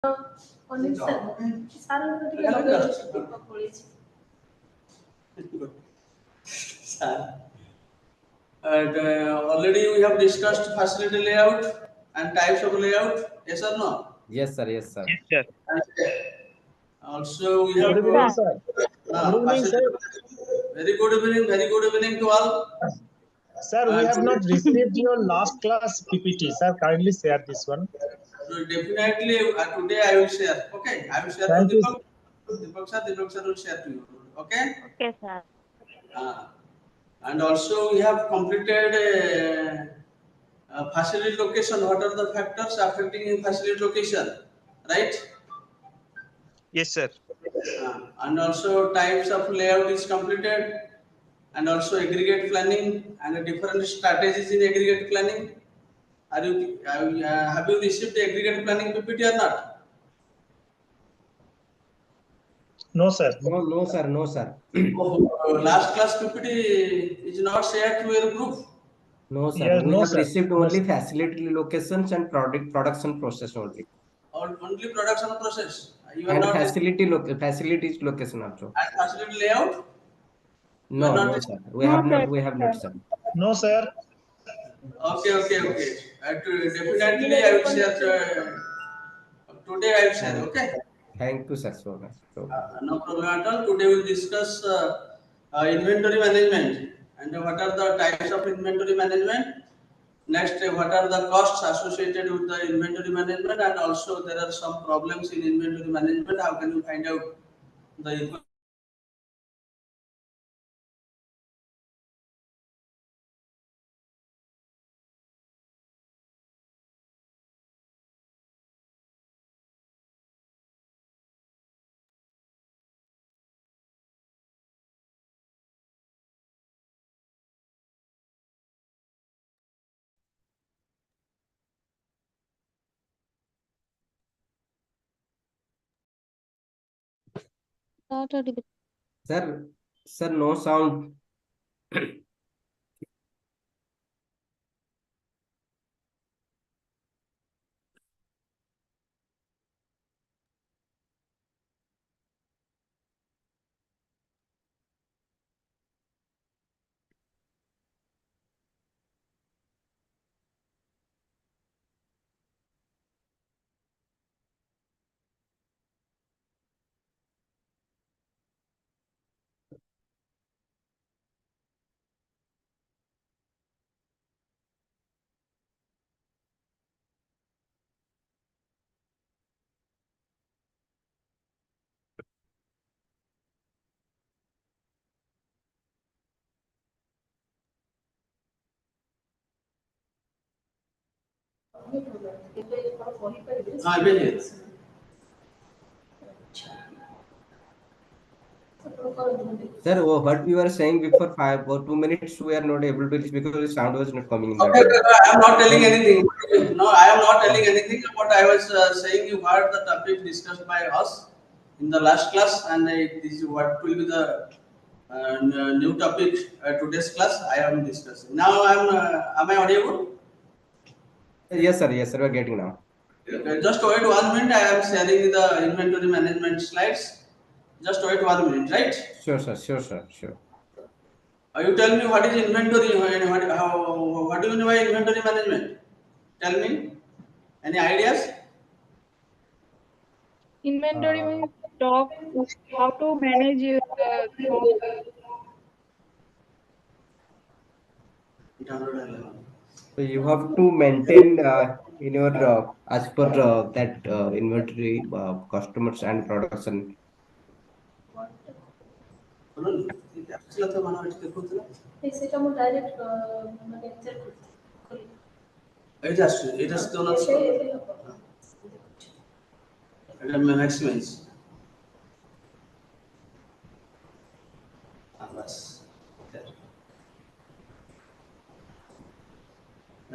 Only sir. And already we have discussed facility layout and types of layout. Yes or no? Yes, sir. Yes, sir. Yes, sir. And also we have Good evening, sir. Good evening, sir. Very good evening. Very good evening to all. Sir, we have not received your last class PPT. Sir, kindly share this one. So definitely today I will share. Okay, I will share to Thank you. Deepak. Deepak sir will share to you. Okay. Okay, sir. And also we have completed facility location. What are the factors affecting in facility location? Right. Yes, sir. And also types of layout is completed, and also aggregate planning and the different strategies in aggregate planning. Have you received the aggregate planning PPT or not? No, sir. No, sir. No, sir. Last class PPT is not shared to your group. No, sir. Yes, We no, have sir. received No, only sir. facility locations and production process only. Or only production process. You are And not facilities location also. and facility layout. You are No, not. no, sir. We have not, sir. No, sir. Okay. Definitely I will share. Today I will share. Okay. Thank you, sir, so much. No problem at all. Today we'll discuss inventory management and what are the types of inventory management. Next, what are the costs associated with the inventory management, and also there are some problems in inventory management. How can you find out the Sir, no sound. Sir, what you were saying before 2 minutes, we are not able to reach because the sound was not coming in that. Okay, I am not telling anything. No, I am not telling anything. What I was saying, you heard the topic discussed by us in the last class, and this is what will be the new topic today's class. I am discussing. Now, am I audible? Yes, sir. Yes, sir. We are getting now. Okay, just wait 1 minute. I am sharing the inventory management slides. Just wait 1 minute, right? Sure, sir. Sure, sir. Sure. You tell me what is inventory and what do you mean by inventory management? Tell me. Any ideas? Inventory means stock, how to manage stock. So you have to maintain in your as per that inventory customers and production. Maximize.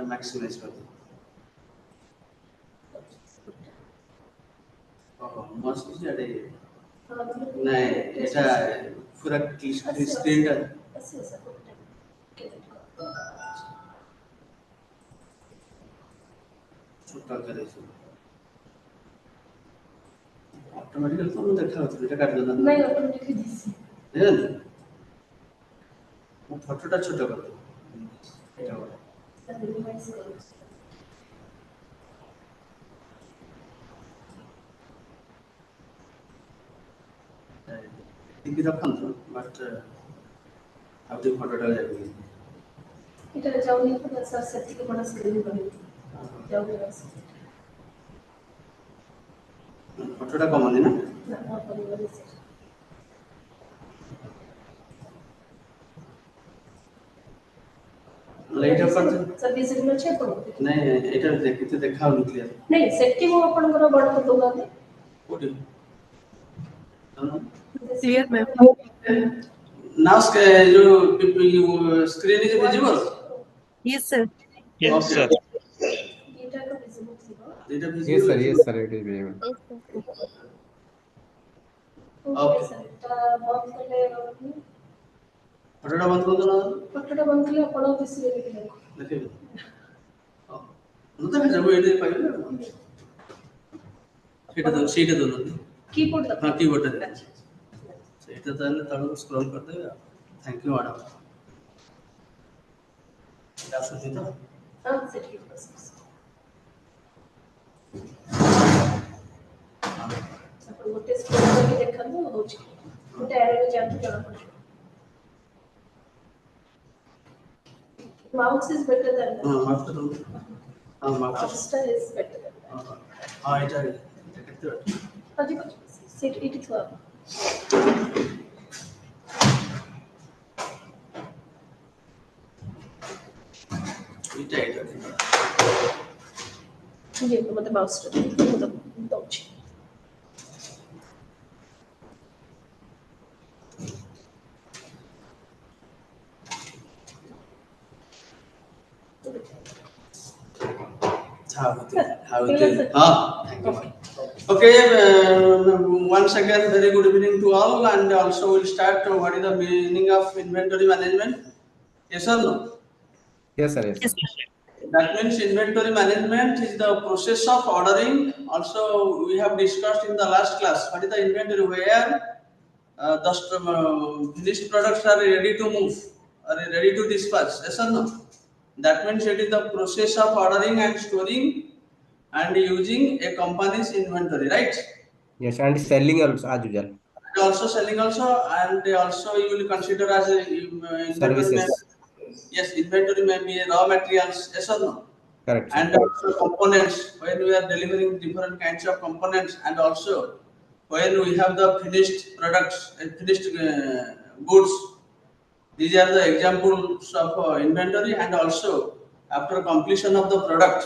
Maximize कर दो। मस्त चढ़े नहीं ऐसा पूरा screen छोटा करे automatically तो मैं देखा होता है काट देना नहीं ऑटोमेटिकली दिस है मैं फोटोटा छोटा कर दूं এটা বড় सर रिवाइज करो ठीक रखନ୍ତୁ बट अब जो फोटोटा जाएगी এটা যাওনি তো স্যার সেটিকে বড় স্ক্রিন করে যাওনি বাস फोटोटा कमन ना না না করে স্যার लाइट अपन सर विजिबल ଅଛି ଆପଣ नहीं एटा देखिते देखाओ क्लियर नहीं सेटिंग ମୁଁ ଆପଣଙ୍କର ବଡ ଫଟୋ ଦଉନାହାନ୍ତି कोठी clear ma'am now your screen is visible yes sir Yes, Okay. sir. এটা তো विजिबल ছিল data Yes, visible sir. Yes, sir. It is visible. Okay sir এটা বন্ধ করলে फोटोटा बंद कर दो ଫଟୋଟା ବନ୍ଦ କଲେ ଆପଣ ଦିଶିବେ ଦେଖିବେ देखिए तो देखा जाबो एटे पाइबे ସେଇଟା ଦଉନାହାନ୍ତି कीबोर्ड हाँ कीबोर्ड ସେଇଟା ତାହେଲେ ତଳକୁ ସ୍କ୍ରୋଲ କରିଦେବେ थैंक यू मैडम এটা ଆସୁଛି ତ हां सेटिंग बस ଆପଣ ଗୋଟେ ସ୍କ୍ରୋଲ କରିକି ଦେଖନ୍ତୁ ହଉଛି ଗୋଟେ ଏରରେ ଯାଆନ୍ତୁ ଜଣା ପଡ଼ିବ mouse is better than that हाँ माफ करो हाँ माफ करो mouse is better than that हाँ এটা কেତେ ବାଟ ଆଜି ସେଟ୍ ଏଇଠି ଥୁଆ ଏଇଟା ये मतलब माउस मतलब दଉଛି how it is thank you okay once again very good evening to all and also we'll start what is the meaning of inventory management yes or no Yes, sir. Yes, sir. that means inventory management is the process of ordering also we have discussed in the last class what is the inventory where the finished products are ready to move or ready to dispatch yes or no that means it is the process of ordering and storing and using a company's inventory right Yes, and selling also as usual. and also selling also and also you will consider as a inventory Services. yes inventory may be raw materials yes or no Correct. Sir. and also components when we are delivering different kinds of components and also when we have the finished products and finished goods these are the examples of inventory and also after completion of the product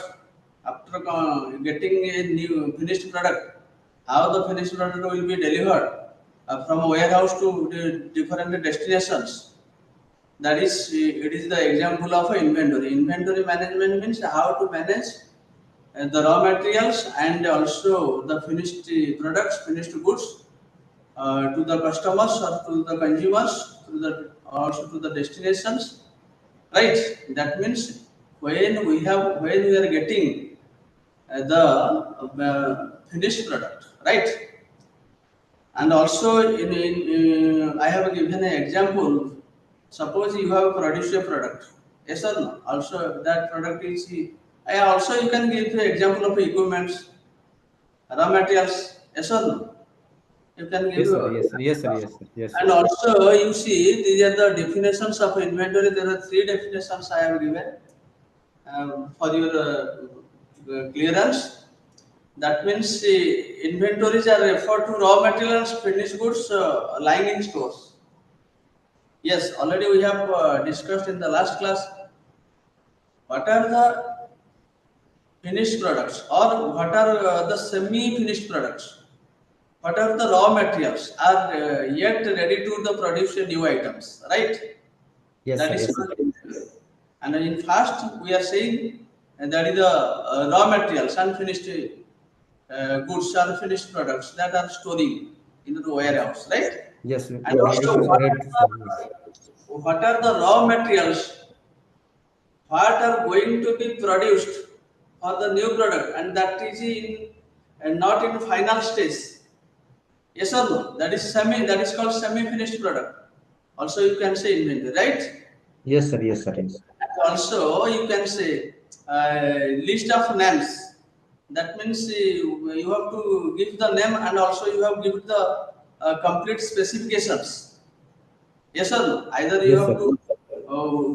after getting a new finished product how the finished product will be delivered from warehouse to the different destinations that is it is the example of inventory inventory management means how to manage the raw materials and also the finished products finished goods to the customers or to the consumers to the also to the destinations right that means when we are getting the finished product right and also in I have given an example suppose you have produced a product yes or no also that product is also you can give an example of equipments raw materials yes or no you can give Yes, sir. Yes, sir. Yes, sir. Yes, sir. Yes, and sir. also you see these are the definitions of inventory there are three definitions I have given for your clearance that means inventories are referred to raw materials finished goods lying in stores yes already we have discussed in the last class what are the finished products or what are the semi finished products what are the raw materials are yet ready to the produce new items right Yes, that sir. is Yes, sir. and in first we are saying that is the raw materials unfinished goods or finished products that are storing in the warehouse right Yes, sir. and also what are the raw materials what are going to be produced for the new product and that is in and not in final stage Yes or no? That is called semi-finished product. Also you can say inventory, right? Yes, sir. Yes, sir. Yes. And also you can say list of names. That means you have to give the name and also you have give the complete specifications. Yes or no? Either you Yes, have sir. to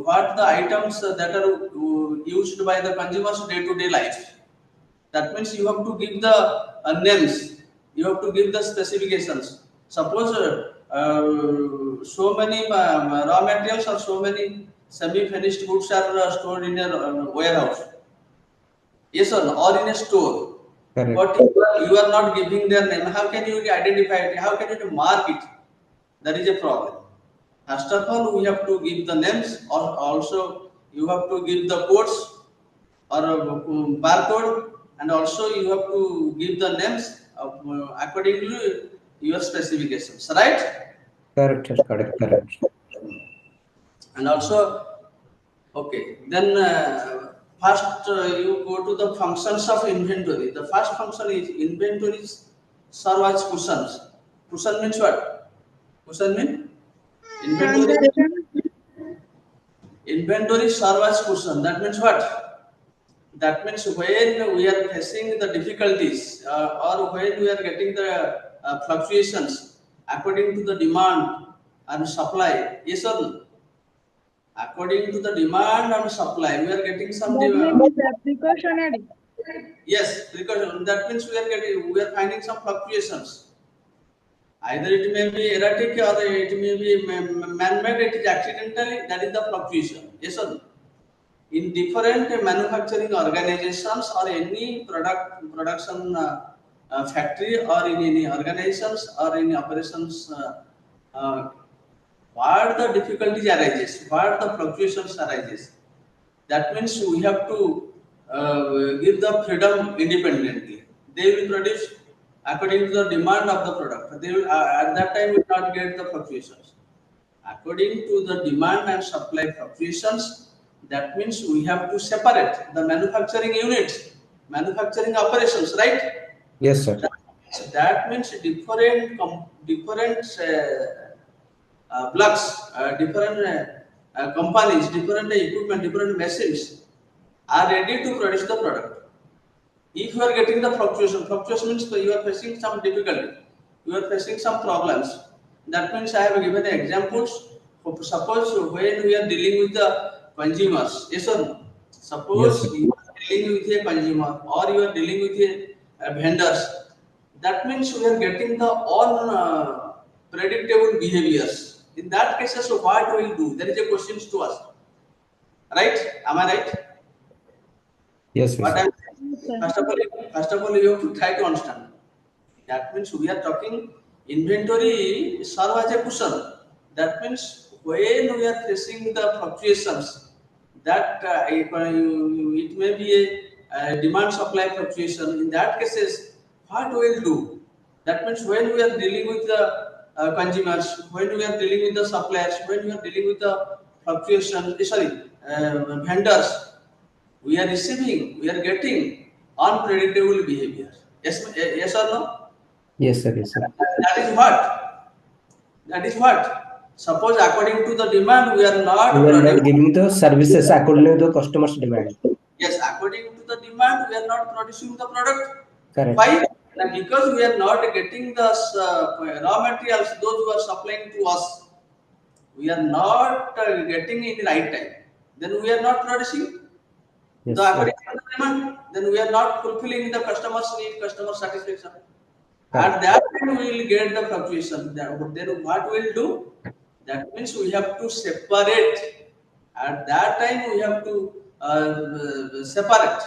what the items that are used by the consumers day-to-day life. That means you have to give the names. You have to give the specifications. Suppose so many raw materials or so many semi-finished goods are stored in a warehouse. Yes or no? Or in a store. Correct. But you are not giving their name. How can you identify it? How can you mark it? That is a problem. First of all, we have to give the names, or also you have to give the codes or barcode, and also you have to give the names of, according to your specifications, right? Correct, sir. Correct. Correct. And also, okay, then first you go to the functions of inventory. The first function is inventories serve as cushions. Cushion means what? Cushion means inventory. Transaction. Inventory serve as cushion. That means what? That means when we are facing the difficulties or when we are getting the fluctuations according to the demand and supply, yes or no? According to the demand and supply, we are getting some That means precautionary. yes, because that means we are finding some fluctuations. Either it may be erratic or it may be man-made. It is accidentally. That is the fluctuation. Yes or no? In different manufacturing organizations or any production factory or in any organizations or in operations, uh, what the difficulties arises, what the fluctuations arises. That means we have to give the freedom independently. They will produce according to the demand of the product. They will at that time will not get the fluctuations according to the demand and supply fluctuations. That means we have to separate the manufacturing units, manufacturing operations, right? Yes, sir. That means different blocks, different companies, different equipment, different machines are ready to produce the product. If you are getting the fluctuation means you are facing some difficulty, you are facing some problems. That means I have given examples. Suppose when we are dealing with the consumers, yes or no? Yes, sir. Suppose you are dealing with a consumer or you are dealing with a vendors. That means we are getting the unpredictable behaviors. In that case, so what we will do? There is a question to us, right? Am I right? Yes, What yes. I'm Yes, sir. first of all, you have to try to understand. That means we are talking inventory serve as a cushion. That means when we are facing the fluctuations, that it may be a demand supply fluctuation. In that cases, what we will do? That means when we are dealing with the consumers, when we are dealing with the suppliers, when we are dealing with the fluctuation, vendors, we are receiving, we are getting unpredictable behavior. Yes, yes or no? Yes, sir. Yes, sir. That is what? That is what? Suppose according to the demand, we are not We are not producing. giving the services according to the customer's demand. Yes, according to the demand, we are not producing the product. Correct. Why? Because we are not getting the raw materials, those who are supplying to us. We are not getting in the right time. Then we are not producing. The Yes, according to the demand, then we are not fulfilling the customer's need, customer satisfaction. At correct. that time, we will get the fluctuation. Then what we will do? That means we have to separate. At that time, we have to separate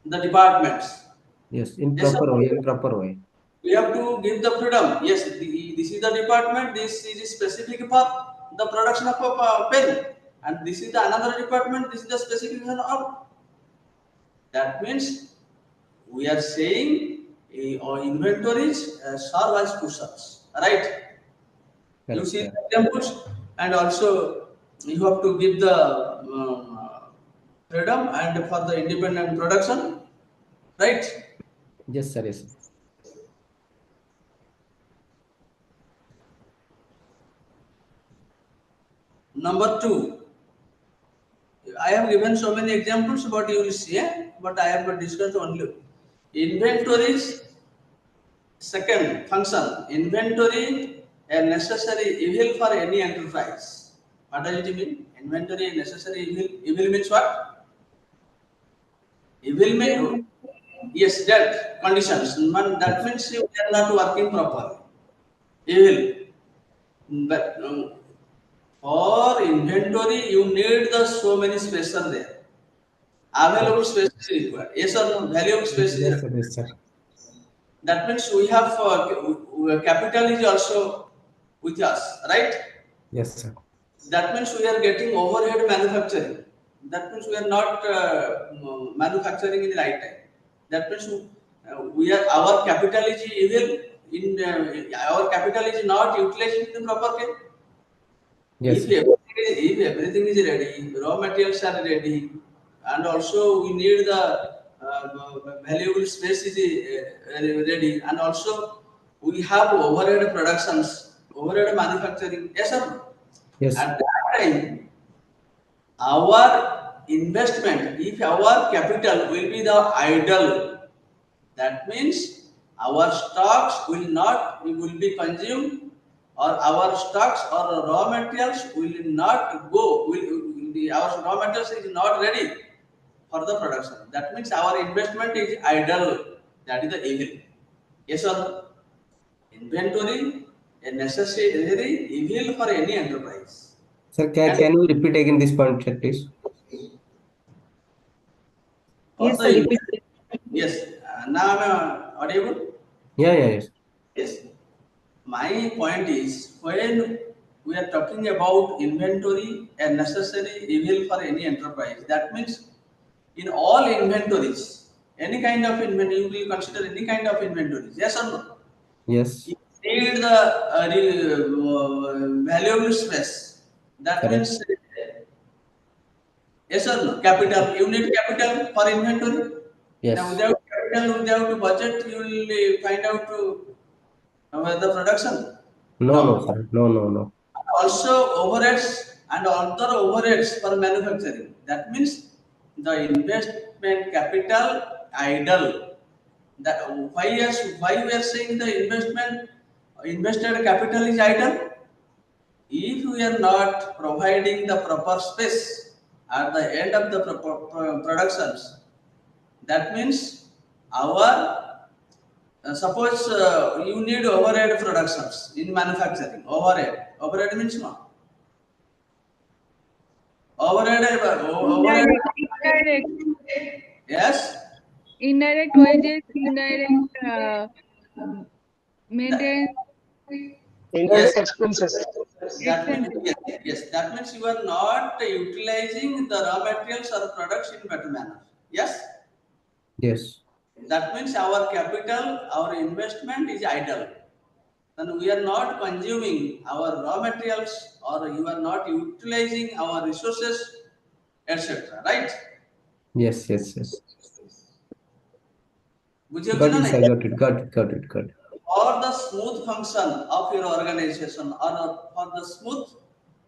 the departments. Yes, in Yes, sir. proper way. In proper way. We have to give the freedom. Yes, this is the department. This is specific for the production of a pen, and this is the another department. This is the specification of. That means we are saying our inventories serve as cushions, right? You Correct. see the Correct. examples, and also you have to give the freedom and for the independent production, right? Yes, sir. Yes, sir. Number two, I have given so many examples, but you will see, but I have discussed only inventories. Second function, inventory a necessary evil for any enterprise. What does it mean? Inventory a necessary evil. Evil means what? Evil means yes, that conditions. That means you are not working properly. Evil. But for inventory, you need the so many space are there. Available space is required. Yes or no? Valuable space is Yes, required. sir. Yes, sir. That means we have capital is also with us, right? Yes, sir. That means we are getting overhead manufacturing. That means we are not manufacturing in the right time. That means we are our capital is evil in our capital is not utilized in the proper way. Yes, sir. If everything is ready, raw materials are ready, and also we need the valuable space is ready, and also we have overhead productions, overhead manufacturing. Yes, sir. Yes. At that time, our investment, if our capital will be the idle, that means our stocks will be consumed, or our stocks or raw materials will not go. Our raw materials is not ready for the production. That means our investment is idle. That is the evil. Yes or no? Inventory a necessary evil for any enterprise. Sir, And can you repeat again this point, sir, please? for Yes, sir. the Repeat. yes, now I'm audible. Yeah, yeah, yes. Yes. My point is when we are talking about inventory a necessary evil for any enterprise, that means in all inventories, any kind of inventory, you will consider any kind of inventories, yes or no? Yes. You need the valuable space. That Correct. means yes or no? Capital. You need capital for inventory. Now Yes. without capital, without budget, you will find out the production. No, no, No. sir. No, no, no. Also overheads and other overheads for manufacturing. That means the investment capital idle. That why we are saying the invested capital is idle? If we are not providing the proper space at the end of the productions, that means our suppose you need overhead productions in manufacturing. Overhead means no. Overhead. Indirect, Yes. indirect wages, indirect That, maintenance yes. Indirect expenses. That means expenses. yes, yes. That means you are not utilizing the raw materials or products in better manner. Yes. Yes. That means our capital, our investment is idle. Then we are not consuming our raw materials, or you are not utilizing our resources, etc. Right? Yes, yes, yes. बुझे Got ना it, नहीं? sir. Got it. Got it. Got it. Got it. For the smooth function of your organization, or for the smooth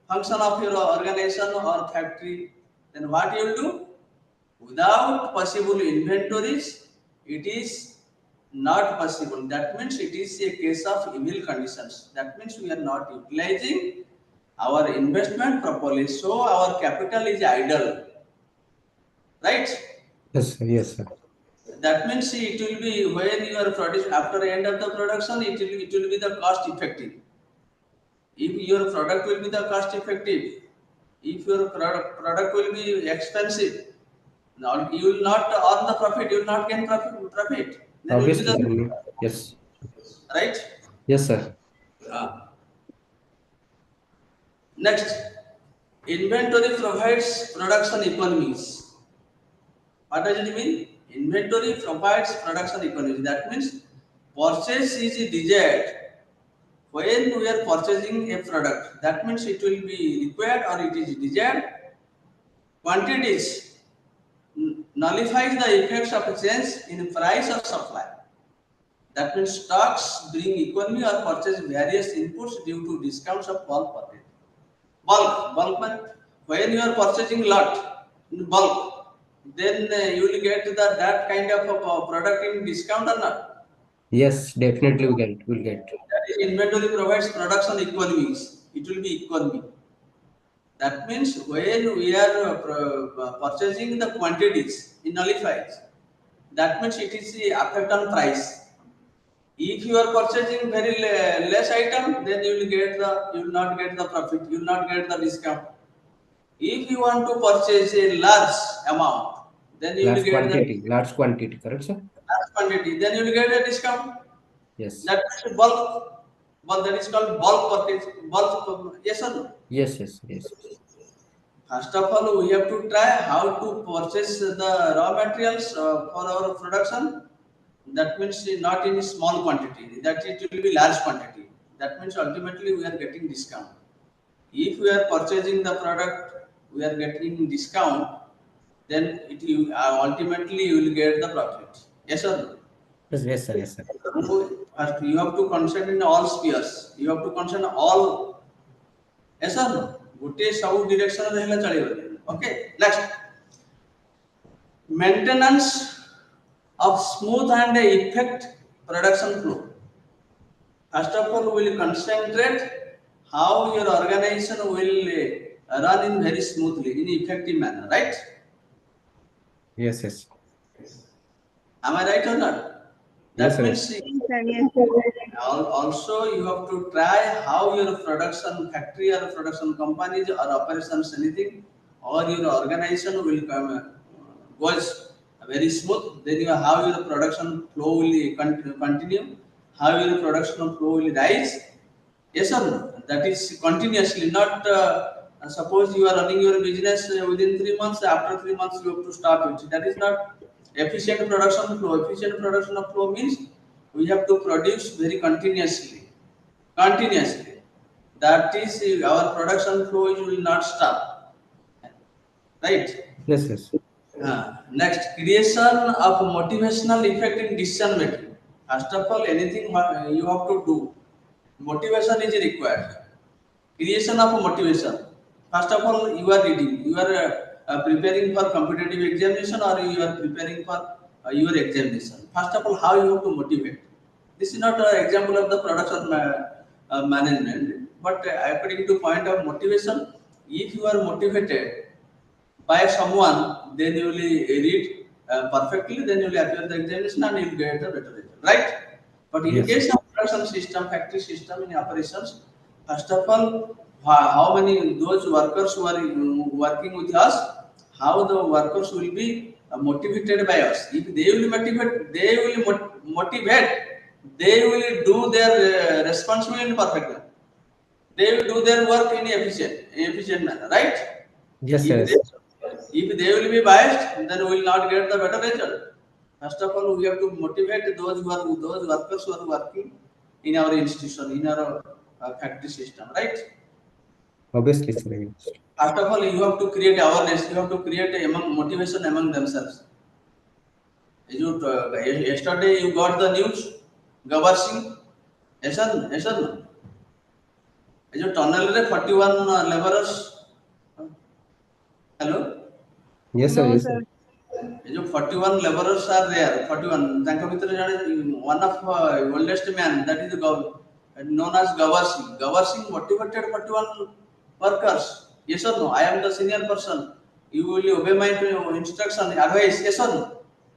function of your organization or factory, then what you will do? Without possible inventories, it is not possible. That means it is a case of evil conditions. That means we are not utilizing our investment properly, so our capital is idle, right? Yes, sir. Yes, sir. That means it will be when you are producing after the end of the production, it will be the cost effective. If your product will be the cost effective, if your product will be expensive, now you will not earn the profit, you will not gain profit. Then will be Obviously, the sir. Yes. right. Yes, sir. Next, inventory provides production economies. What does it mean? Inventory provides production economies. That means purchase is desired when we are purchasing a product. That means it will be required or it is desired. Quantities nullifies the effects of change in price or supply. That means stocks bring economy or purchase various inputs due to discounts of bulk purchase. Bulk means when you are purchasing lot in bulk, then you will get that kind of product in discount or not. Yes, definitely we'll get. That is inventory provides production economies. It will be economy. That means when we are purchasing the quantities, it nullifies. That means it is the effect on price. If you are purchasing very less item, then you will not get the profit. You will not get the discount. If you want to purchase a large amount, then you will get the Large quantity, correct, sir? large quantity. Then you will get a discount. Yes. That is bulk. Bulk, that is called bulk purchase. Bulk. Yes or no? Yes. First of all, we have to try how to purchase the raw materials for our production. That means not in small quantity. That it will be large quantity. That means ultimately we are getting discount. If we are purchasing the product, we are getting discount. Then ultimately you will get the profit. Yes or no? Yes, sir. So, first you have to concern in all spheres. You have to concern all. Yes or no? गोटे सब direction रे हेला चलिबो. Okay. Next, maintenance of smooth and effect production flow. First of all, we will concentrate how your organization will run in very smoothly, in effective manner, right? Yes. Am I right or not? Yes, That sir. means Yes, sir. Yes, sir. also you have to try how your production factory or production companies or operations anything or your organization will goes very smooth. Then how your production flow will continue, how your production flow will rise. Yes or no? That is continuously, not suppose you are running your business within 3 months, after 3 months you have to stop it. That is not efficient production flow. Efficient production of flow means we have to produce very continuously. Continuously. That is our production flow will not stop. Right? Yes. Next, creation of motivational effect in decision making. First of all, anything you have to do, motivation is required. Creation of motivation. First of all, you are reading, you are preparing for competitive examination or you are preparing for your examination. First of all, how you have to motivate. This is not an example of the production management, but according to point of motivation, if you are motivated by someone, then you will read perfectly, then you will appear the examination and you will get the better result, right? But in Yes. case of production system, factory system in operations, first of all, how many those workers who are working with us, how the workers will be motivated by us. If they will motivate, they will do their responsibility perfectly. They will do their work in efficient manner, right? Yes, If yes. they will be biased, then we will not get the better result. First of all, we have to motivate those workers who are working in our institution, in our factory system, right? Obviously, sir. Yes. First of all, you have to create awareness. You have to create motivation among themselves. Yesterday you got the news, Gawar Singh, yes or no? Tunnel 41 laborers. Hello. Yes, sir. No, Yes, sir. sir. ये जो 41 laborers are there, 41 तांका भितर जाने one of oldest man, that is known as Gawar Singh. Gawar Singh motivated 41 workers. Yes or no? I am the senior person. You will obey my instruction, advice. Yes or no?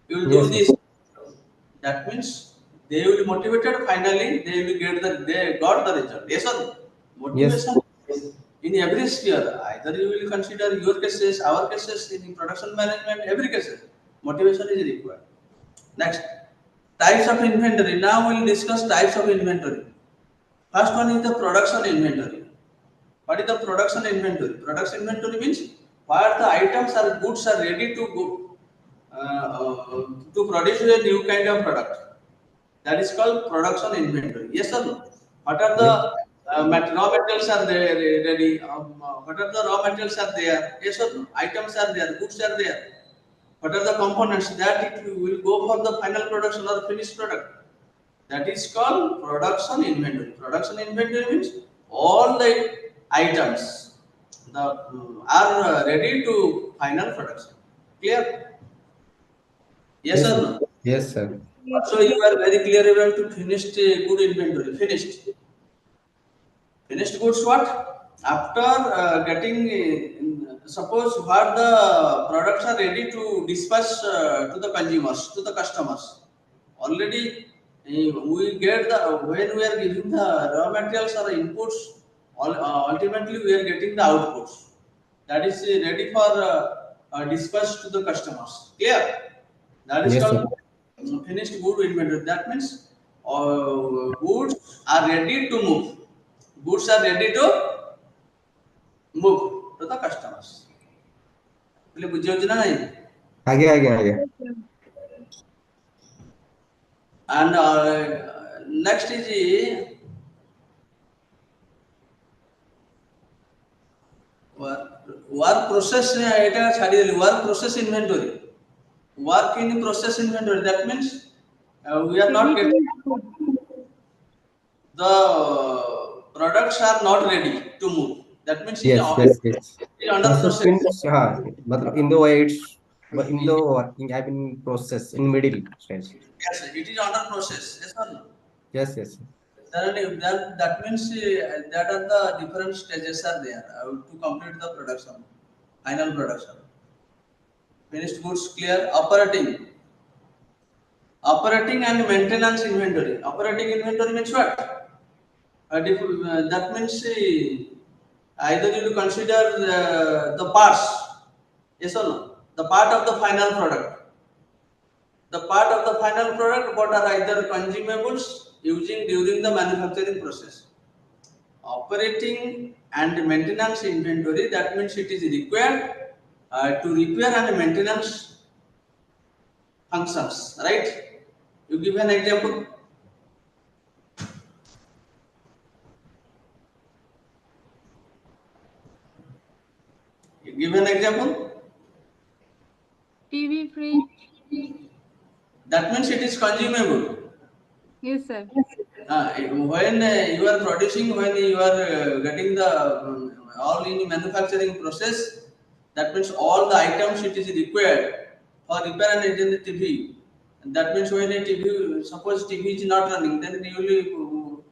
You will do Yes. this. That means they will be motivated. Finally, they got the result. Yes or no? Yes. Motivation in every sphere. Either you will consider your cases, our cases in production management, every cases. Motivation is required. Next, types of inventory. Now we will discuss types of inventory. First one is the production inventory. What is the production inventory? Production inventory means where the items or goods are ready to go to produce a new kind of product. That is called production inventory. Yes or no? What are the Yes. raw materials are there ready? What are the raw materials are there? Yes or no? Items are there, goods are there. What are the components that it will go for the final production or finished product? That is called production inventory. Production inventory means all the items are ready to final production. Clear? Yes Yes, or sir. no? Yes, sir. Yes, So sir. you are very clear about to finished good inventory. Finished goods what? After getting, suppose what the products are ready to dispatch to the consumers, to the customers. Already we get the, when we are giving the raw materials or inputs, ultimately we are getting the outputs. That is ready for dispatch to the customers. Clear? That is Yes, sir. called finished good inventory. That means goods are ready to move. Goods are ready to move to the customers. बोले बुझे ना नहीं? आगे आगे आगे. Yes, sir. And next is work process. এটা ছাড়িয়ে দিলি work process inventory. Work in process inventory. That means we are not Ready to getting, move. the products are not ready to move. That means it Yes, yes, yes. is under Process process. means, मतलब in the way it's, but in the working, I mean process in middle stage. Yes, it is under process. Yes or no? Yes, yes. That means that are the different stages are there to complete the production, final production. Finished goods clear. Operating and maintenance inventory. Operating inventory means what? That means either you will consider the parts, yes or no? The part of the final product. The part of the final product what are either consumables using during the manufacturing process. Operating and maintenance inventory, that means it is required to repair and maintenance functions, right? You give an example. You give an example. TV, fridge. That means it is consumable. Yes, sir. When you are producing, when you are getting the all in manufacturing process, that means all the items it is required for repair and maintenance the TV. And that means when a TV, suppose TV is not running, then you will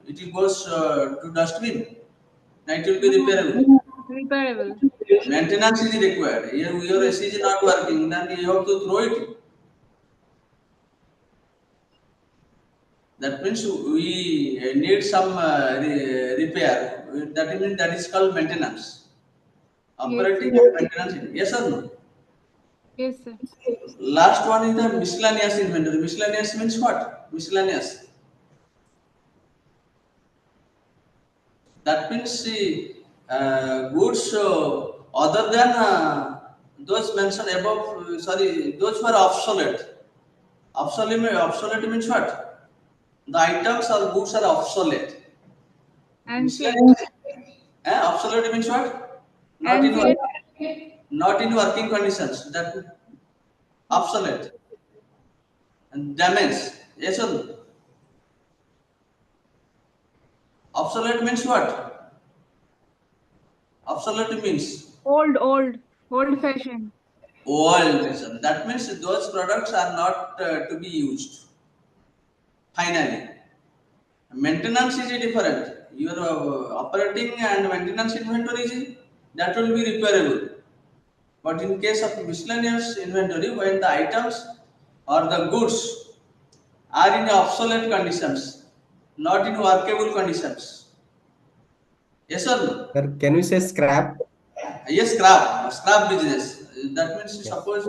it goes to dustbin. Now it will be No, repairable. repairable. Maintenance is required. Your AC is not working, then you have to throw it. That means we need some repair. That means that is called maintenance. Yes, sir. Operating and maintenance. Yes or no? Yes, sir. Last one is the miscellaneous inventory. Miscellaneous means what? Miscellaneous. That means goods other than those mentioned above. Sorry, those were obsolete. Obsolete means what? The items or goods are obsolete. Ancient. Miscellaneous. Obsolete means what? Not in Ancient. not in working conditions. That obsolete and damaged. Yes or no? Obsolete means what? Obsolete means Old fashioned. old version. That means those products are not to be used. Finally, maintenance is different. Your operating and maintenance inventory is that will be repairable. But in case of miscellaneous inventory, when the items or the goods are in obsolete conditions, not in workable conditions. Yes or no? Sir, can we say scrap? Yes, scrap business. That means Yes. suppose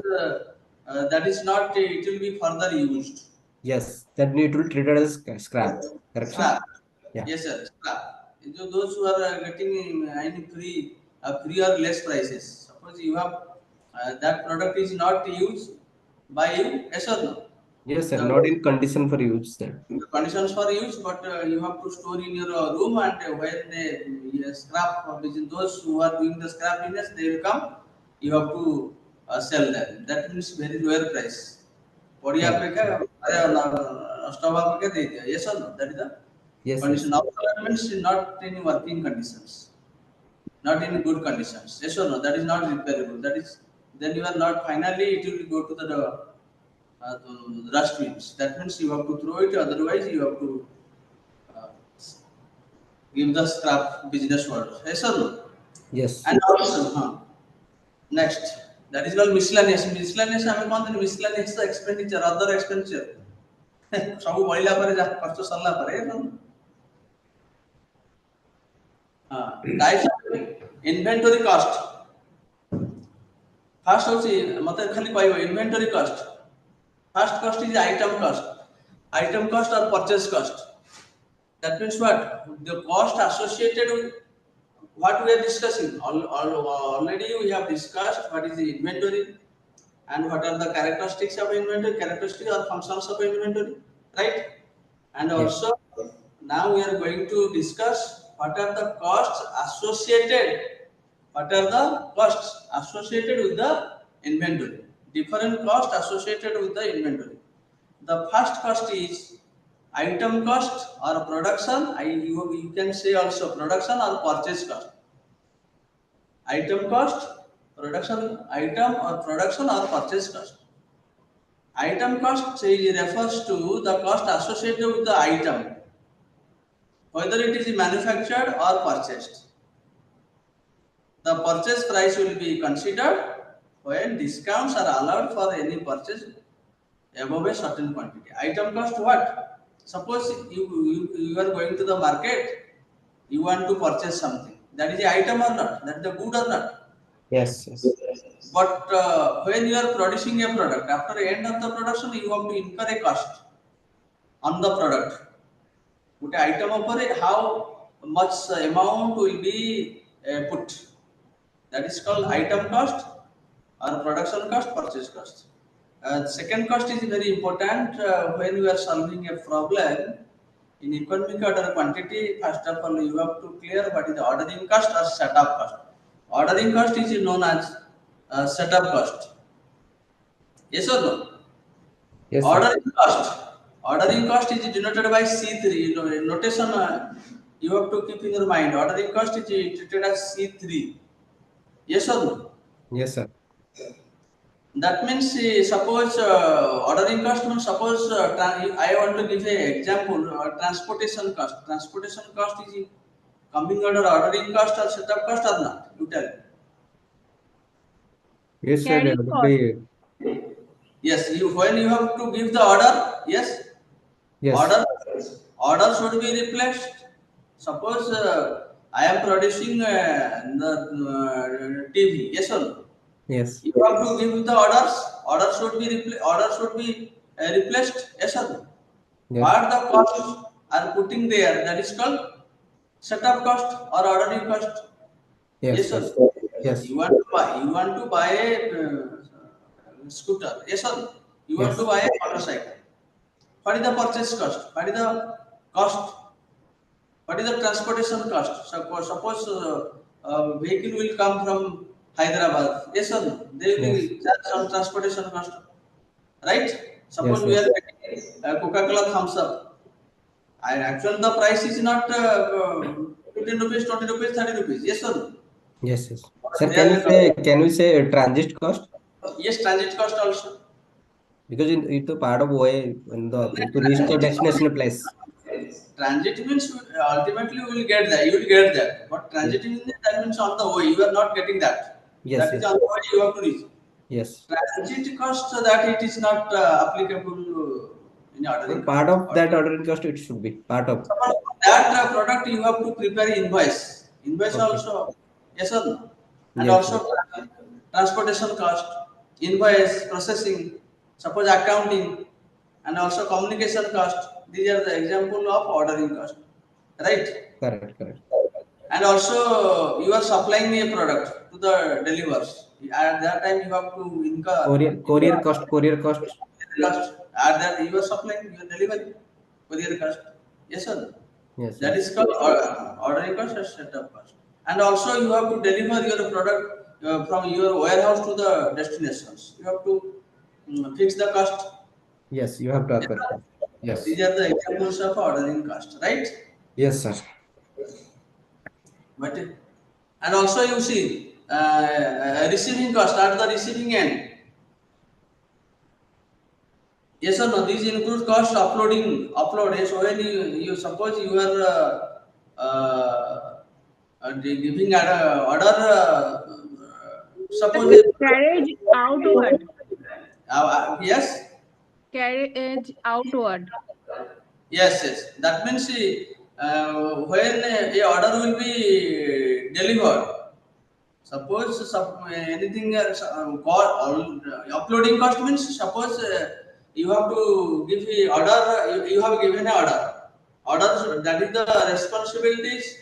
that is not, it will be further used. Yes, that it will treat it as scrap. Correct, sir? Scrap. Yeah. Yes, sir. Scrap. Those who are getting in free or less prices. Suppose you have that product is not used by you. Yes or no? Yes, sir. The Not in condition for use, sir. the conditions for use, but you have to store in your room, and when the scrap business, those who are doing the scrap business, they will come. You have to sell them. That means very lower price. बढ़िया पे Correct, क्या sir. अरे stock पे क्या दे दिया ये सब that is the Yes, yes, condition sir. of means not in working conditions. not in good conditions. Yes or no? That is not repairable. That is, then you are not, finally it will go to the rust bins. That means you have to throw it, otherwise you have to uh, give the scrap business world. Yes or no? Yes. And also, next, that is called miscellaneous. Miscellaneous, I mean, miscellaneous expenditure, other expenditure. ସବୁ ବଳିଲା ପରେ ଯାହା ଖର୍ଚ୍ଚ ସରିଲା ପରେ types of inventory cost. First ହଉଛି ମତେ ଖାଲି କହିବ inventory cost. First cost is item cost. Item cost or purchase cost. That means what? The cost associated with what we are discussing. Already we have discussed what is the inventory and what are the characteristics of inventory, characteristics or functions of inventory, right? And also now we are going to discuss what are the costs associated. What are the costs associated with the inventory? Different costs associated with the inventory. The first cost is item cost or production. You can say also production or purchase cost. Item cost, production item or production or purchase cost. Item cost refers to the cost associated with the item, whether it is manufactured or purchased. The purchase price will be considered when discounts are allowed for any purchase above a certain quantity. Item cost what? Suppose you are going to the market, you want to purchase something. That is the item or not? That is the good or not? Yes. But when you are producing a product, after the end of the production, you have to incur a cost on the product. Put item over how much amount will be put. That is called item cost or production cost, purchase cost. Second cost is very important when you are solving a problem in economic order quantity. First of all, you have to clear what is the ordering cost or setup cost. Ordering cost is known as setup cost. Yes or no? Yes. Ordering cost. Ordering cost is denoted by C3. Notation you have to keep in your mind. Ordering cost is treated as C3. Yes or no? Yes, sir. That means suppose ordering cost means suppose I want to give an example. Transportation cost. Transportation cost is coming under ordering cost or setup cost or not? You tell me. Yes, sir. Carrying It would cost. be. Yes, when you have to give the order, yes. Yes. Order should be replaced. Suppose I am producing the TV. Yes or no? Yes. You have to give the orders. Order should be replaced. Yes or no? Yes. What the costs are putting there, that is called setup cost or ordering cost. Yes. Or Yes. no? Yes. You want to buy a scooter. Yes or no? You want Yes. to buy a motorcycle. What is the purchase cost? What is the cost? What is the transportation cost? Suppose vehicle will come from Hyderabad. Yes or no? They will Yes. charge some transportation cost. Right? Suppose Yes, we yes. are getting Coca-Cola thumbs up. And actually the price is not 15 rupees, 20 rupees, 30 rupees. Yes or no? Yes. Yes. Sir, They can we say transit cost? yes, transit cost also. Because it's a part of way when to reach the destination place. Transit means ultimately you will get that. You will get that. But transit means that means on the way. You are not getting that. Yes. That is Yes. on the way you have to reach. Yes. Transit cost that it is not applicable in ordering cost. Part of that ordering cost, it should be part of. That product you have to prepare invoice. Invoice Okay. also, yes or no? And Yes. also transportation cost, invoice processing, suppose accounting, and also communication cost. These are the example of ordering cost, right? Correct. And also you are supplying a product to the delivers. At that time you have to incur Courier cost. cost. At that you are supplying, you are delivering courier cost. Yes or no? Yes. That is called ordering cost or setup cost. And also you have to deliver your product from your warehouse to the destinations. You have to fix the cost. Yes. You have to occur. Yes. These are the examples of ordering cost, right? Yes, sir. But And also you see receiving cost at the receiving end. Yes or no? These include cost upload. Yes, when you suppose you are giving an order, suppose Carriage outward. yes, Carriage outward. yes. That means when a order will be delivered. Suppose anything uploading cost means suppose you have to give the order, you have given an order. Order that is the responsibilities.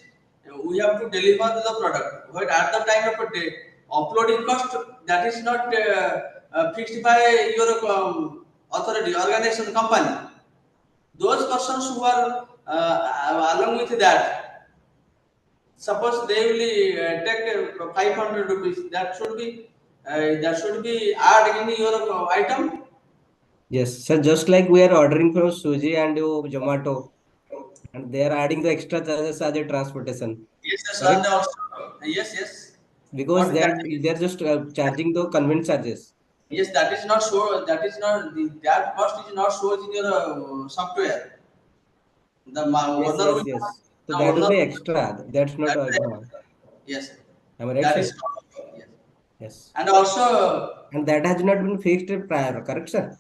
We have to deliver the product. But at the time of a day, uploading cost that is not fixed by your authority, organization, company. Those persons who are along with that, suppose they will take 500 rupees. That should be add in your item. Yes, sir. Just like we are ordering from Suji and Zomato, and they are adding the extra charges as a transportation. Yes, yes, and Correct? also yes. Because But they're just charging the conveyance charges. yes, that is not so. That is not that cost is not shown in your software. Yes, Owner yes, will yes. So the that will owner be extra. That's not. that yes, Am I right, that sir? is not, yes. Yes. And also And that has not been fixed prior. Correct, sir?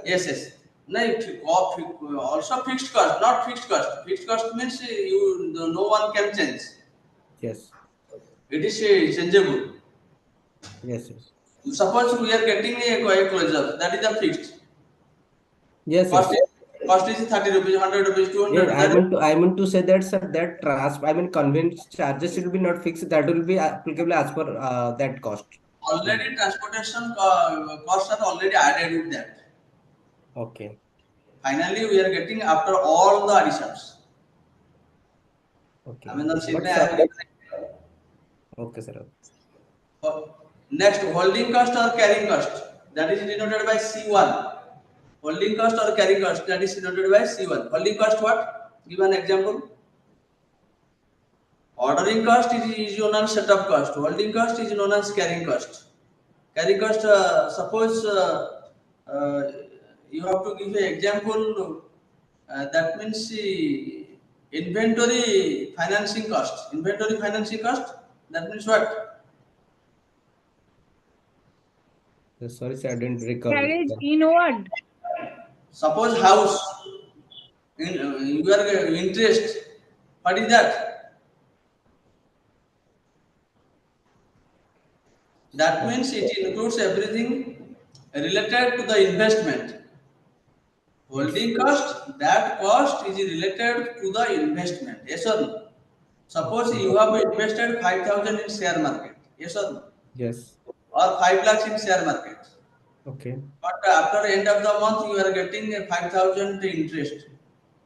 yes. No, also fixed cost, not fixed cost. Fixed cost means no one can change. Yes. It is changeable. Yes, yes. Suppose we are getting a closure, that is the fixed. Yes, Cost yes. is, cost is 30 rupees, 100 rupees, Yeah, 200. I meant to say that, sir, that conveyance charges will be not fixed. That will be applicable as per that cost. Already transportation costs are already added with that. Okay. Finally, we are getting after all the additions. I Okay. mean, the But Sydney I have sir, given. okay, sir. Next, holding cost or carrying cost. That is denoted by C1. Holding cost or carrying cost. That is denoted by C1. Holding cost what? Give an example. Ordering cost is known as setup cost. Holding cost is known as carrying cost. Carrying cost, suppose uh, you have to give an example. That means inventory financing cost. Inventory financing cost. That means what? Sorry, sir, I didn't recall. Carriage inward. Suppose house. You are interest. What is that? That means it includes everything related to the investment. Yes. Holding cost, that cost is related to the investment. Yes or no? Suppose Okay. you have invested 5,000 in share market. Yes or no? Yes. Or 5 lakhs in share market. Okay. But after end of the month, you are getting a 5,000 interest.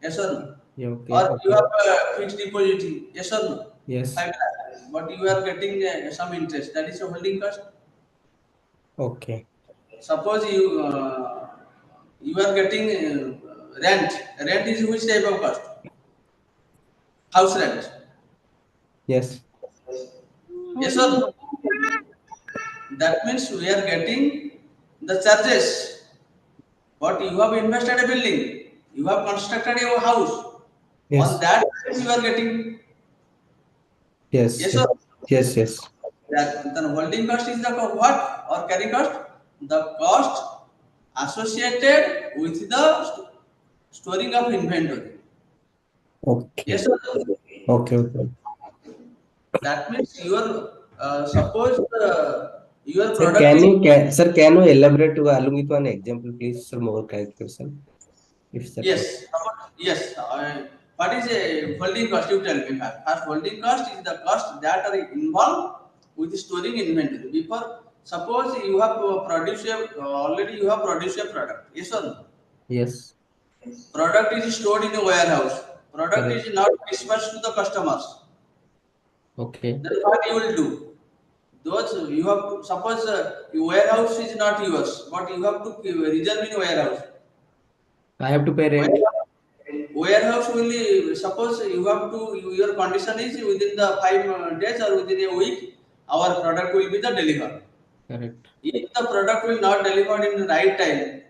Yes or no? Yeah. Okay. Or you Okay. have a fixed deposit. Yes or no? Yes. 5 lakhs. But you are getting some interest. That is a holding cost. Okay. Suppose you are getting rent. Rent is which type of cost? House rent. Yes. Yes or Holding no? cost. That means we are getting the charges. But you have invested a building. You have constructed a house. On Yes. that basis you are getting. Yes. Yes Yes. or Yes. Yes. that then holding cost is the what or carrying cost? The cost associated with the storing of inventory. Yes Okay. or no? Okay. Okay. That means your suppose your Sir, product is can you elaborate along with one example, please, sir, more clarification, if that's okay. yes. What is a holding cost? You tell me first. First, holding cost is the cost that are involved with storing inventory. Before, suppose you have already you have produced a product. Yes or no? Yes. Product is stored in a warehouse. Product Correct. is not dispatched to the customers. Okay. Then what you will do? Those you have to suppose your warehouse is not yours, but you have to reserve in warehouse. I have to pay When rent. warehouse will suppose you have to your condition is within the 5 days or within a week our product will be the delivered. Correct. If the product will not delivered in the right time,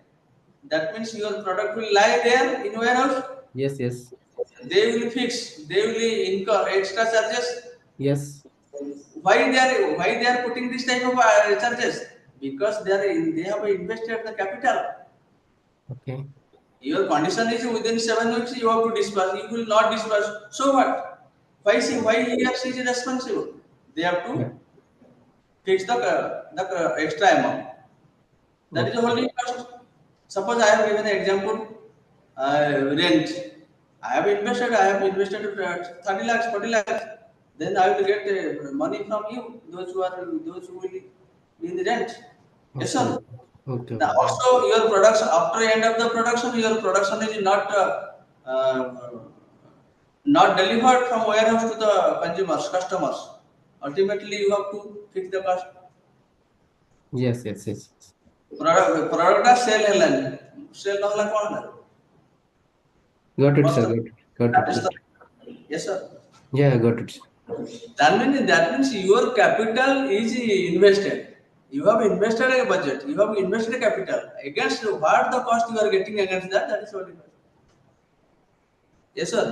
that means your product will lie there in warehouse. Yes, yes, They will fix. They will incur extra charges. yes. Why they are putting this type of charges? Because they have invested the capital. Okay. Your condition is within 7 weeks you have to dispatch. You will not dispatch. So what? Why he or she is responsible? They have to Yeah. fix the extra amount. That is the Okay. holding cost. Suppose I have given an example, rent. I have invested 30 lakhs, 40 lakhs. Then I will get money from you, those who will be in the rent. Yes, Okay. sir. Okay. Now Okay. also your production after end of the production, your production is uh, not delivered from warehouse to the consumers, customers. Ultimately, you have to fix the cost. Yes, yes, yes. Product sell ହେଲାନି sell ନହେଲା କଣ ହେଲା? Got it, sir. Cost. Got That it. is Got the it. yes sir. Yeah, got it. That means your capital is invested. You have invested a budget. You have invested a capital against what the cost you are getting against that. That is what it is. Yes sir.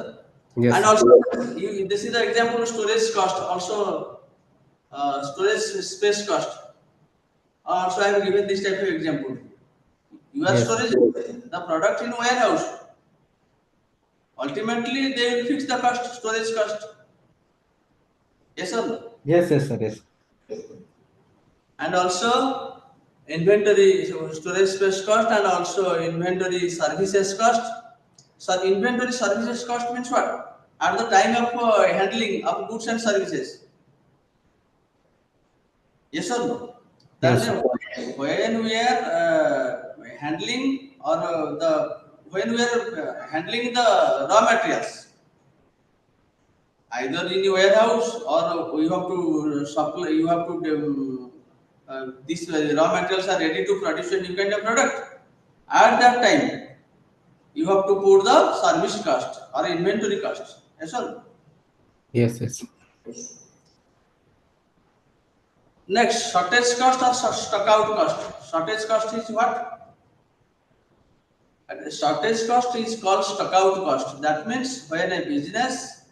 And Yes. also this is the example of storage cost. Also storage space cost. Also I have given this type of example. You are Yes. storage the product in warehouse. Ultimately, they will fix the cost, storage cost. Yes or no? Yes, yes, sir. Yes. And also inventory storage space cost and also inventory services cost. So inventory services cost means what? At the time of handling of goods and services. Yes or no? That Yes, sir. means when we are handling or when we are handling the raw materials, either in your warehouse or you have to supply, you have to these raw materials are ready to produce a new kind of product. At that time, you have to put the service cost or inventory cost. Yes sir. Yes, yes. Next, shortage cost or stock out cost. Shortage cost is what? Shortage cost is called stock out cost. That means when a business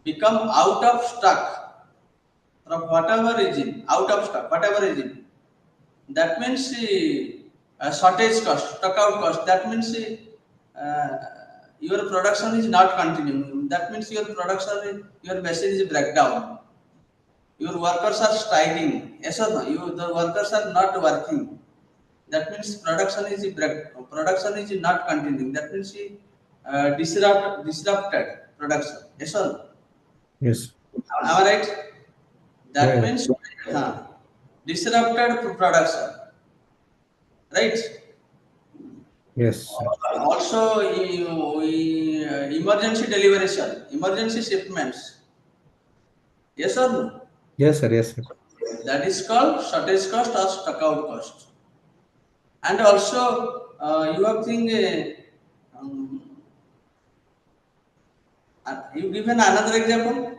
become out of stock from whatever region, out of stock, whatever region, that means shortage cost, stock out cost. That means your production is not continuing. That means your production, your machine is breakdown. Your workers are striking. Yes or no? The workers are not working. That means production is not continuing. That means disrupted production. Yes or no? Yes. Am I right? Yeah, That yeah. means disrupted production. Right? Yes, sir. Also, emergency delivery, sir. Emergency shipments. Yes or no? Yes, sir. Yes, sir. That is called shortage cost or stock out cost. And also, you have think you given another example.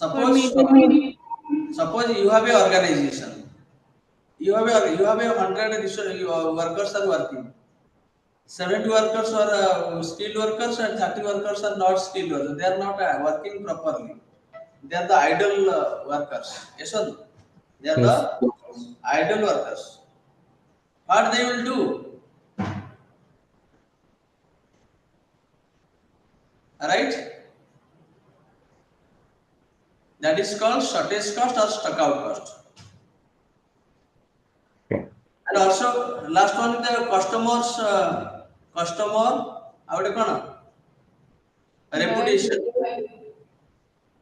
Or Suppose you have a organization. You have a 100 workers are working. 70 workers are skilled workers and 30 workers are not skilled workers. They are not working properly. They are the idle workers. Yes or no? They are Yes. the idle workers. What they will do? Right? That is called shortage cost or stock out cost. Okay. And also last one is the customer out reputation.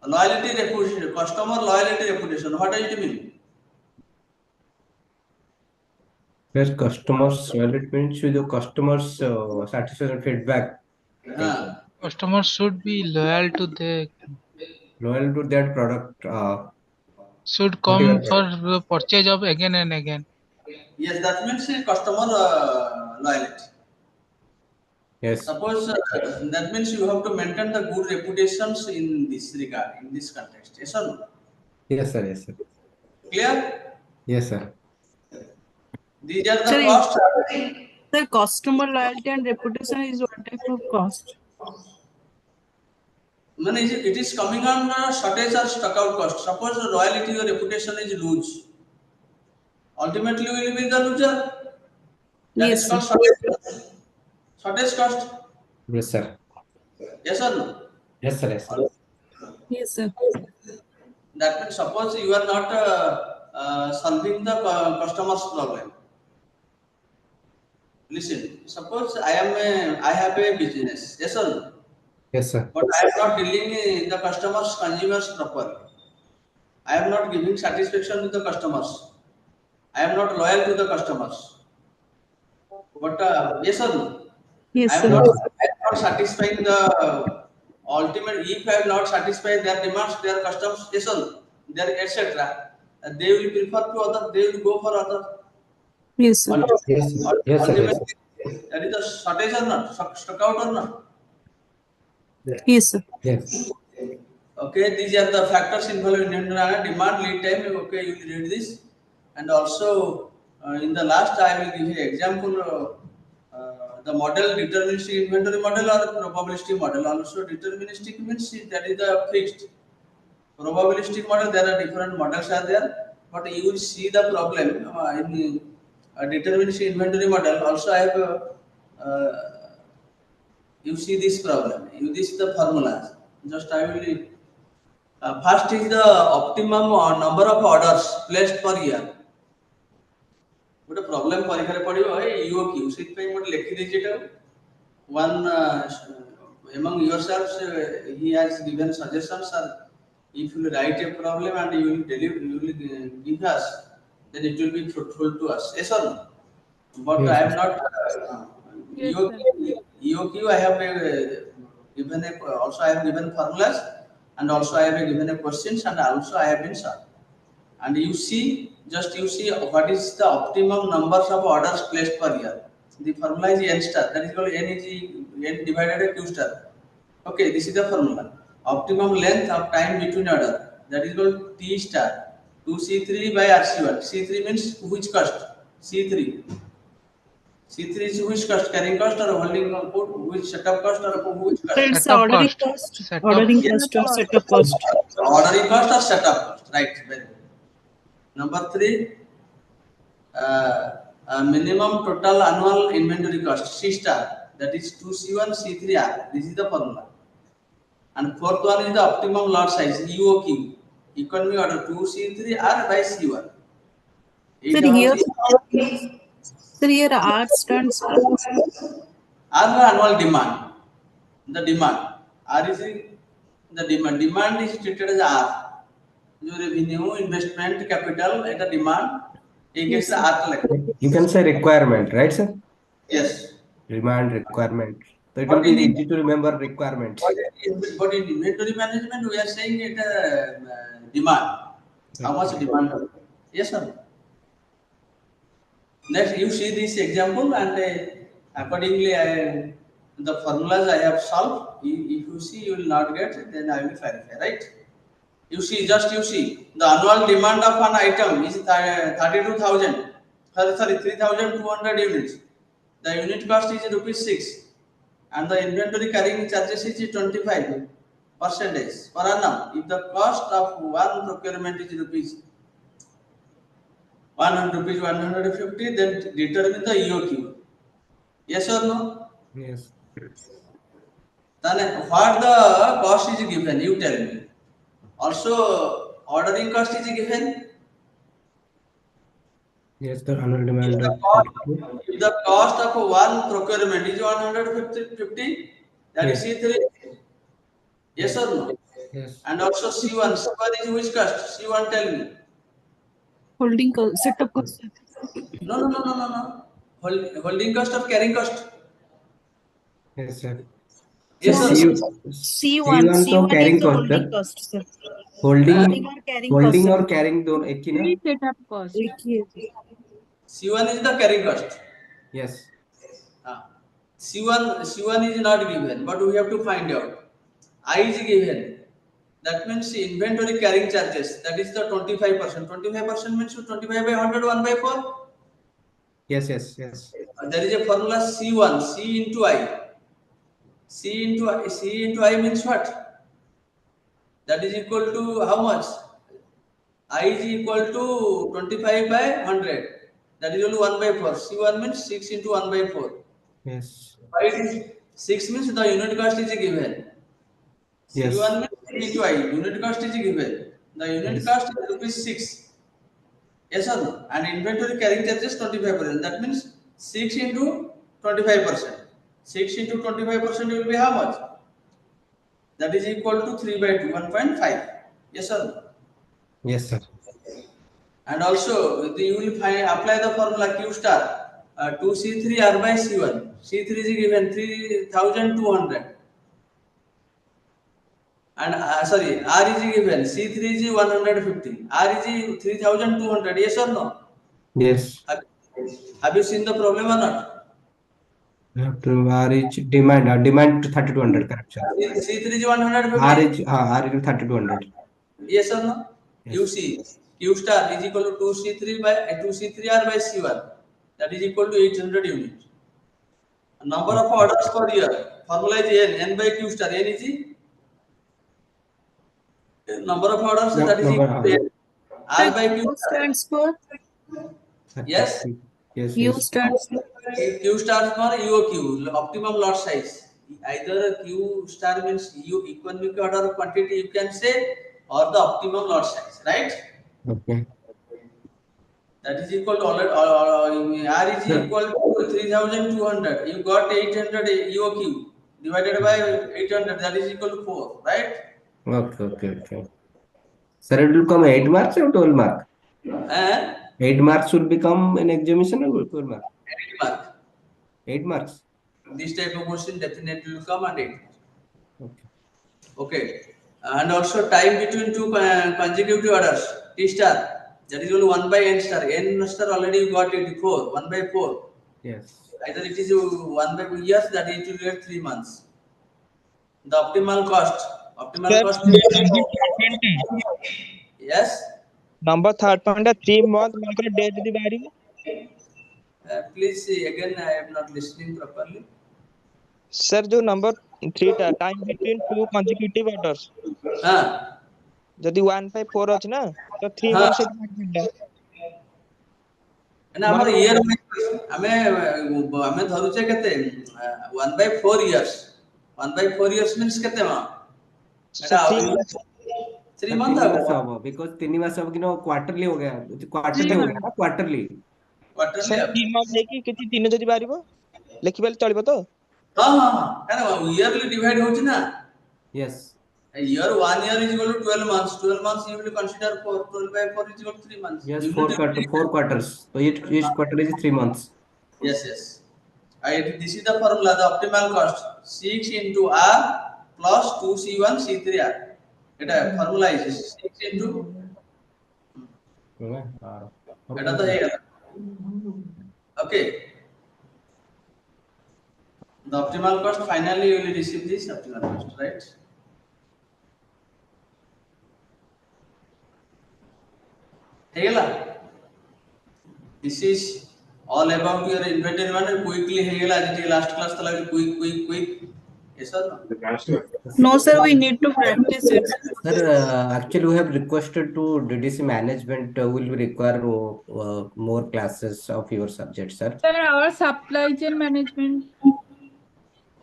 Loyalty reputation. Customer loyalty reputation. What does it mean? Yes, customers. Well, it means the customers' satisfaction feedback. Customers should be loyal to the Loyal to that product. should Particular come for product. the purchase of again and again. Yes, that means customer loyalty. Yes. Suppose that means you have to maintain the good reputations in this regard, in this context. Yes or no? Yes, sir. Yes, sir. Clear? Yes, sir. These are Sir, the costs. sir, customer loyalty and reputation is what type of cost? It is coming on shortage or stock out cost. Suppose loyalty or reputation is loose. Ultimately, you will be the loser. That is Yes, sir. called shortage cost. Shortage cost. Yes, sir. Yes or no? Yes, sir. Yes, sir. Yes, sir. That means suppose you are not solving the customer's problem. Listen, suppose I have a business. Yes or no? Yes, sir. But I am not dealing in the customers, consumers properly. I am not giving satisfaction to the customers. I am not loyal to the customers. But yes or no? I Yes, am sir. not, Yes. I am not satisfying the ultimate. If I am not satisfied their demands, their customs, yes or no? Their etc. They will prefer to other. They will go for other. Yes, sir. Yes, sir. Yes, sir. Yes, Ultimately, that is the shortage or not, stock out or not. sir. Yes, sir. Yes. Okay, these are the factors involved in demand, lead time. Okay, you will read this, and also in the last I will give you example. The model deterministic inventory model or probabilistic model. Also, deterministic means that is the fixed. Probabilistic model, there are different models are there, but you will see the problem in deterministic inventory model. Also, I have you see this problem. You this the formulas. Just I will. First is the optimum number of orders placed per year. ଗୋଟେ problem ପରୀକ୍ଷାରେ ପଡ଼ିବ EOQ ସେଥିପାଇଁ ଗୋଟେ ଲେଖି ଦେଇଛି ଏଟାକୁ one among yourselves he has given suggestions or if you write a problem and you will deliver you will give us then it will be fruitful to us. Yes or no? But I Yes, am sir. not Yes, sir. EOQ I have given also I have given formulas and also I have given a questions and also I have been solved. And you see, just you see what is the optimum numbers of orders placed per year. The formula is n star. That is called n is n divided by q star. Okay, this is the formula. Optimum length of time between order. That is called t star. 2C3 by RC1. C3 means which cost? C3. C3 is which cost? Carrying cost or holding put? Which setup cost or which Sir, cost? it's Setup ordering cost. cost. Setup. Ordering Yes. cost or setup cost. Ordering cost or setup cost. Right. Very good. Number 3, minimum total annual inventory cost C star, that is 2C1 C3R. This is the formula. And fourth one is the optimum lot size EOQ, economy order 2C3R by C1. Sir, here, sir, here R stands for. R the annual demand. The demand. R is the demand. Demand is treated as R. जो revenue, investment, capital, it a demand. एक Yes, is the sir. R collected. You can say requirement, right, sir? Yes. Demand requirement. So it will But be in easy to remember requirement. but in inventory management, we are saying it demand. How much demand? Yes, sir. Next, you see this example, and accordingly, the formulas I have solved. If you see, you will not get. Then I will clarify. Right? You see, just you see, the annual demand of an item is 32,000. Sorry, 3,200 units. The unit cost is rupees 6. And the inventory carrying charges is 25% per annum. If the cost of one procurement is rupees 100 rupees 150, then determine the EOQ. Yes or no? Yes. Then what the cost is given, you tell me. Also, ordering cost is given. Yes, the annual demand If the of cost, 32. if the cost of one procurement is 150, that is Yes. C3. Yes Yes. or no? Yes. And also C1. C1 is which cost? C1 tell me. Holding cost, setup cost. No. Holding cost of carrying cost. Yes, sir. So Yes No, or no. no? C1. C1 तो C1 is carrying the cost, holding sir. cost, sir. Holding Holding or carrying cost, holding sir. और carrying दोनों एक ही ना? Three setup cost. एक ही है, sir. C1 is the carrying cost. Yes. C1 is not given, but we have to find out. I is given. That means inventory carrying charges. That is the 25%. 25% means 25 by 100, 1 by 4. Yes. Yes. Yes. There is a formula C1, C into I. C into I means what? That is equal to how much? I is equal to 25 by 100. That is only 1 by 4. C1 means 6 into 1 by 4. Yes. Why it is 6 means the unit cost is given. Yes. C1 means C into I. Unit cost is given. The unit Yes. cost is rupees 6. Yes or no? And inventory carrying charges 25%. That means 6 into 25%. 6 into 25% will be how much? That is equal to 3 by 2, 1.5. Yes or no? Yes, sir. And also you will apply the formula Q star 2C3 R by C1. C3 is given 3200. And sorry, R is given C3 is 150. R is 3200. Yes or no? Yes. Have you seen the problem or not? We have to reach demand to 3200, correct, sir. C3 is 150. R is 3200. Yes or no? You Yes. see, Q star is equal to 2C3 by 2C3R by C1. That is equal to 800 units. Number of orders per year. Formula is N by Q star. N is number of orders that is equal to N. R by Q U star. stands for Yes. Yes. U Yes. stands for Q stands for UOQ, optimum lot size. Either Q star means economic order quantity you can say, or the optimum lot size, right? Okay. That is equal to R is equal to 3200. You got 800 UOQ divided by 800. That is equal to 4, right? Okay. Sir, it will come 8 marks or 12 mark? And 8 marks will become an examination or 12 mark? 8 mark. 8 marks. This type of question definitely will come at 8 marks. Okay. Okay. And also time between two consecutive orders, T star, that is only 1 by N star. N star already you got it 4, 1 by 4. Yes. Either it is 1 by years, that it will get 3 months. The optimal Sir, cost number is, 20. yes. Number third point 3 month ମାନଙ୍କର day ଯଦି ବାହାରିବ Please see again, I am not listening properly. sir जो number 3 ଟା time between two consecutive orders हाँ ଯଦି 1 by 4 ଅଛି ନା ତ 3 हाँ month ସେଠି ବାହାରିଲା ना ଆମର ଇୟର ଆମେ ଆମେ ଧରୁଛେ କେତେ 1 by 4 years. 1 by 4 years means କେତେ ମା sir ଏଟା 3 month 3 month 3 ମାସ ହବ ହବ because 3 ମାସ ହବ କି କ୍ୱାର୍ଟରଲି हो गया three क्वार्टरली हो गया months. ना क्वार्टरली quarterly sir ହବ 3 month ହେଇକି କିଛି ଦିନ ଯଦି ବାହାରିବ ଲେଖିବାଲେ ଚଳିବ ତ ହଁ କାରଣ ଇୟରଲି ଡିଭାଇଡ ହଉଛି ନା yes year 1 year is equal to 12 months. 12 months you will consider 4. 12 by 4 is equal to 3 months. yes Unit 4 quarters so each quarter is 3 months. yes. This is the formula, the optimal cost 6 into R plus 2C1 C3R. It formula is 6 into এটা তো হয়ে গেল okay. The optimal cost, finally you will receive this optimal cost, right? Hegala. This is all about your inventory management. Quickly hegala. This last class thala quick. Yes or no? No, sir, we need to practice it. Sir, actually we have requested to DDC management will require more classes of your subject, sir. Sir, our supply chain management.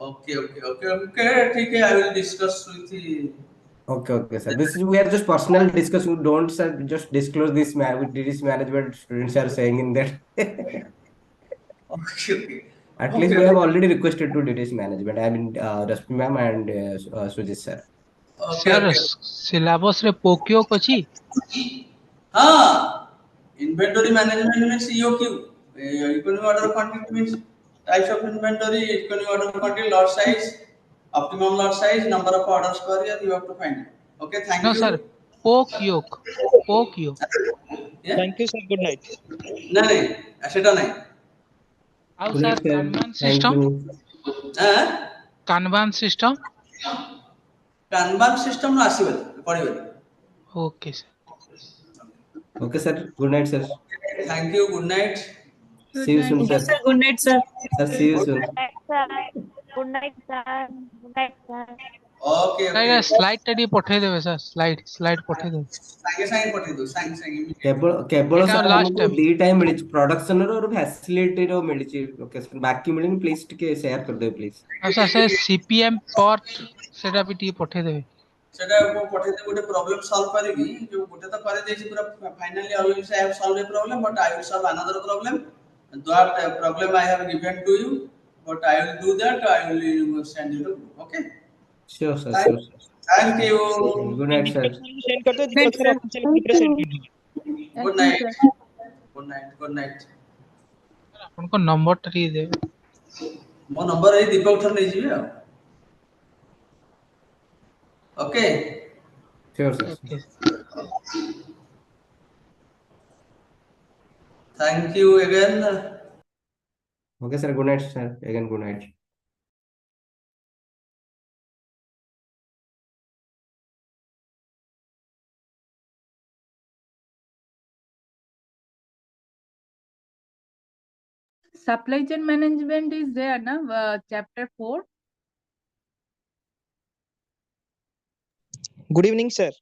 Okay. ठीक है. I will discuss with the. Okay, sir. This is we are just personal discuss. We don't, sir, just disclose this with DDC management. Students are saying in that. Okay. At least we have already requested to DDC management. I mean, Rashmi ma'am and Sujit sir. Sir Okay. Syllabus रे पोकियो कोची हाँ. Inventory management means EOQ. Economic order quantity means types of inventory, economic order quantity, lot size, optimum lot size, number of orders per year. You have to find it. Okay, thank no you. Sir pork yolk. Pork yolk. Yeah? Thank you, sir. Good night. ନାଇଁ ସେଟା ନାଇଁ ଆଉ Good sir night, sir. Kanban Thank system. you. Kanban system. Kanban system ଆସିବନି ପଡିବନି Okay, sir. Okay, sir. Good night, sir. Thank you good night Good See you night. soon, Yes, sir. sir. Good night, sir. Sir, see you Good soon. sir. Good night, sir. Good night, sir. Okay okay sir slide ଟା ଟିକେ ପଠେଇଦେବେ sir slide ପଠେଇଦେବେ ସାଙ୍ଗେ ସାଙ୍ଗେ ପଠେଇ ଦଉ ସାଙ୍ଗେ ସାଙ୍ଗେ immediate। କେବଳ ଏଇଟା ସାର୍ last ଆମକୁ time। ଦିଟା ହିଁ ମିଳିଛି, ପ୍ରୋଡକ୍ସନ ର और ଫ୍ୟାସିଲିଟି ର ମିଳିଛି ଲୋକେସନ, ବାକି ମିଳିନି। ପ୍ଲିଜ ଟିକେ ସେୟାର କରିଦେବେ ପ୍ଲିଜ। ଆଉ ସାର୍ ସେ CPM ପର୍ଟ ସେଟା ବି ଟିକେ ପଠେଇଦେବେ। ସେଟା ମୁଁ ପଠେଇଦେବି ଗୋଟେ ପ୍ରୋବ୍ଲେମ ସଲ୍ଭ କରିବି ଯୋଉ ଗୋଟେ ତ କରିଦେଇଛି ପୁରା ଫାଇନାଲି ଆଇ ୱିଲ୍ ସେ have solve A problem but I will solve another problem that problem I have given to you but I will do that I will send you okay sure sir, thank sure sir. thank you good night sir. Send कर दो, Good दीपक night, sir sir. Official Thank group रे send you. कर दीजिए। good Thank you, night sir. good night good night ଆପଣଙ୍କ number ଟା ଟିକେ ଦେବେ। ମୋ ନମ୍ବର ଏଇ ଦୀପକ ଠାରୁ ନେଇଯିବି ଆଉ okay sure sir. Okay thank you again okay sir, good night sir, again good night. Supply chain management is there, na? Chapter 4. Good evening sir.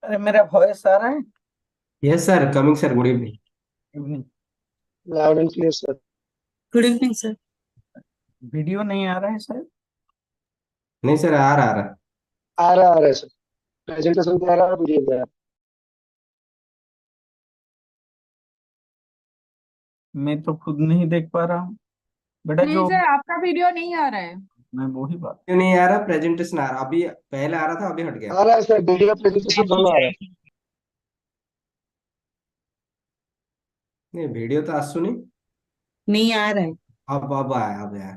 अरे मेरा वॉइस आ रहा है? Yes sir, coming sir, good evening. Evening. Loud and clear, sir. Good evening, sir. Video नहीं आ रहा है sir? नहीं sir, आ रहा आ रहा है सर, प्रेजेंटेशन पे आ रहा है, वीडियो पे आ रहा है। मैं तो खुद नहीं देख पा रहा हूँ बेटा। नहीं जो सर, आपका वीडियो नहीं आ रहा है। मैं वही बात, क्यों नहीं आ रहा? प्रेजेंटेशन आ रहा, अभी पहले आ रहा था, अभी हट गया। आ रहा है सर, वीडियो प्रेजेंटेशन दोनों आ रहा है। नहीं, वीडियो तो आसुनी। नहीं आ रहा है। अब आया, अब आया।